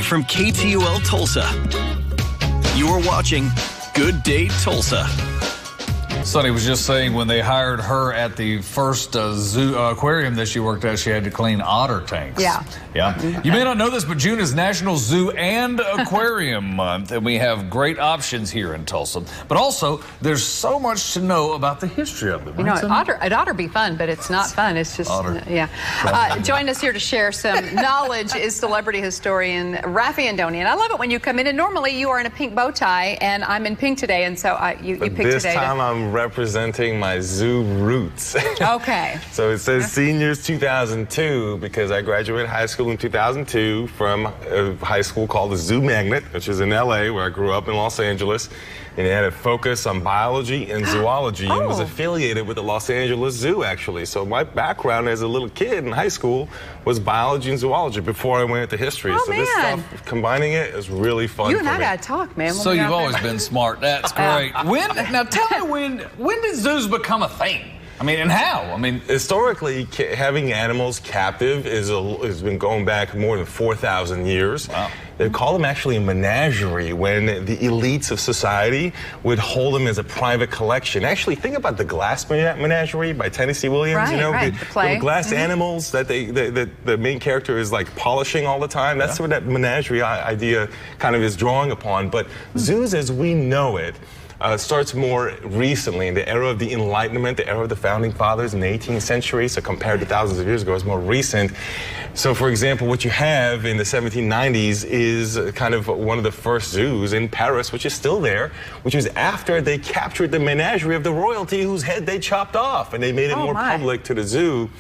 live from KTUL Tulsa. You're watching Good Day Tulsa. Sonny was just saying when they hired her at the first zoo aquarium that she worked at, she had to clean otter tanks. Yeah. You may not know this, but June is National Zoo and Aquarium Month, and we have great options here in Tulsa. But also, there's so much to know about the history of them. You know, it ought to be fun, but it's not fun. It's just, yeah. Join us here to share some knowledge is celebrity historian Raffi Andonian. I love it when you come in, and normally you are in a pink bow tie, and I'm in pink today, and so you picked today. This time I'm representing my zoo roots. Okay. So it says seniors 2002 because I graduated high school in 2002 from a high school called the Zoo Magnet, which is in LA, where I grew up in Los Angeles. And it had a focus on biology and zoology and was affiliated with the Los Angeles Zoo, actually. So my background as a little kid in high school was biology and zoology before I went into history. Oh, so man. this stuff, combining it, is really fun. You and I got to talk, man. So you've always been smart. That's great. Now tell me, when did zoos become a thing? I mean, and how? I mean, historically, having animals captive has been going back more than 4,000 years. Wow. They call them actually a menagerie when the elites of society would hold them as a private collection. Actually, think about the Glass Menagerie by Tennessee Williams. Right, you know, right. the little glass animals that the main character is like polishing all the time. That's what that menagerie idea kind of is drawing upon. But zoos, as we know it, starts more recently in the era of the Enlightenment, the era of the Founding Fathers in the 18th century. So compared to thousands of years ago, it's more recent. So, for example, what you have in the 1790s is kind of one of the first zoos in Paris, which is still there, which is after they captured the menagerie of the royalty whose head they chopped off, and they made it more public to the zoo.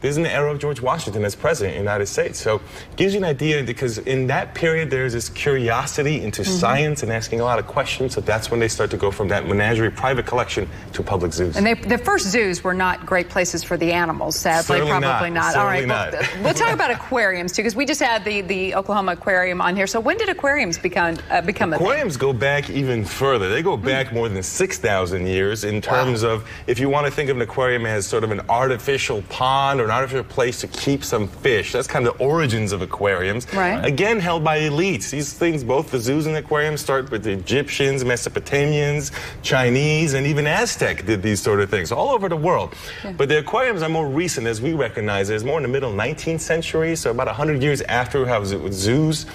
This is in the era of George Washington as president of the United States. So it gives you an idea, because in that period, there's this curiosity into science and asking a lot of questions. So that's when they start to go from that menagerie private collection to public zoos. And the first zoos were not great places for the animals, sadly. Certainly Probably not. All right, not. We'll talk about aquariums, too, because we just had the Oklahoma Aquarium on here. So when did aquariums become a thing? Aquariums go back even further. They go back more than 6,000 years in terms of, if you want to think of an aquarium as sort of an artificial pond or an artificial place to keep some fish. That's kind of the origins of aquariums. Right. Again, held by elites. These things, both the zoos and the aquariums, start with the Egyptians, Mesopotamians, Chinese, and even Aztec did these sort of things all over the world. Yeah. But the aquariums are more recent, as we recognize it. It's more in the middle 19th century, so about 100 years after we have zoos.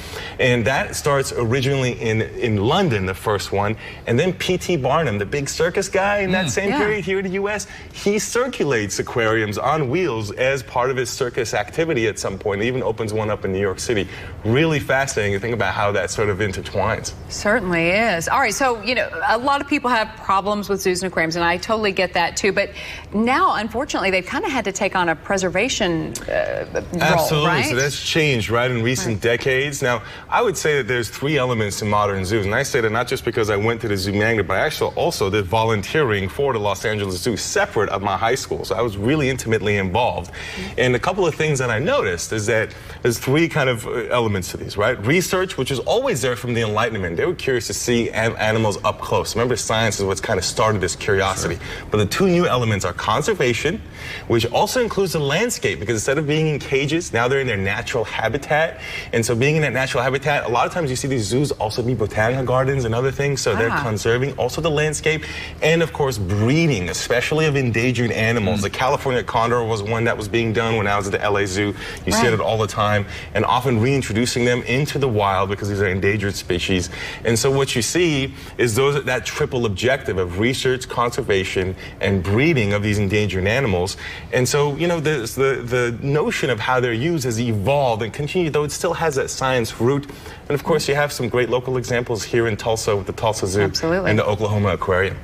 And that starts originally in London, the first one. And then P.T. Barnum, the big circus guy in that same period here in the U.S., he circulates aquariums on wheels as part of his circus activity at some point. He even opens one up in New York City. Really fascinating to think about how that sort of intertwines. Certainly is. All right, so, you know, a lot of people have problems with zoos and aquariums, and I totally get that, too. But now, unfortunately, they've kind of had to take on a preservation role, Absolutely. right? So that's changed, right, in recent decades. Now, I would say that there's three elements to modern zoos, and I say that not just because I went to the Zoo Magnet, but I actually also did volunteering for the Los Angeles Zoo separate of my high school. So I was really intimately involved. And a couple of things that I noticed is that there's three kind of elements to these, right? Research, which is always there from the Enlightenment. They were curious to see animals up close. Remember, science is what's kind of started this curiosity. Sure. But the two new elements are conservation, which also includes the landscape, because instead of being in cages, now they're in their natural habitat. And so being in that natural habitat, a lot of times you see these zoos also be botanical gardens and other things. So they're conserving also the landscape. And of course, breeding, especially of endangered animals. The California condor was one that was being done when I was at the LA Zoo. You see it all the time, and often reintroducing them into the wild because these are endangered species. And so what you see is that triple objective of research, conservation, and breeding of these endangered animals. And so, you know, the notion of how they're used has evolved and continued, though it still has that science root. And of course, you have some great local examples here in Tulsa with the Tulsa Zoo and the Oklahoma Aquarium.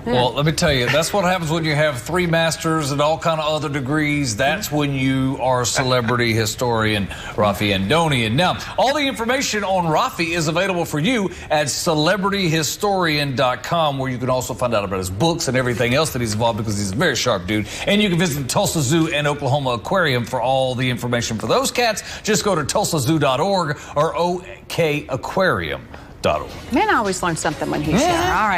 Well, let me tell you, that's what happens when you have 3 masters and all kind of other degrees. That's when you are a celebrity historian, Raffi Andonian. Now, all the information on Raffi is available for you at celebrityhistorian.com, where you can also find out about his books and everything else that he's involved, because he's a very sharp dude. And you can visit the Tulsa Zoo and Oklahoma Aquarium for all the information for those cats. Just go to tulsazoo.org or okaquarium.org. Man, I always learn something when he's there. All right.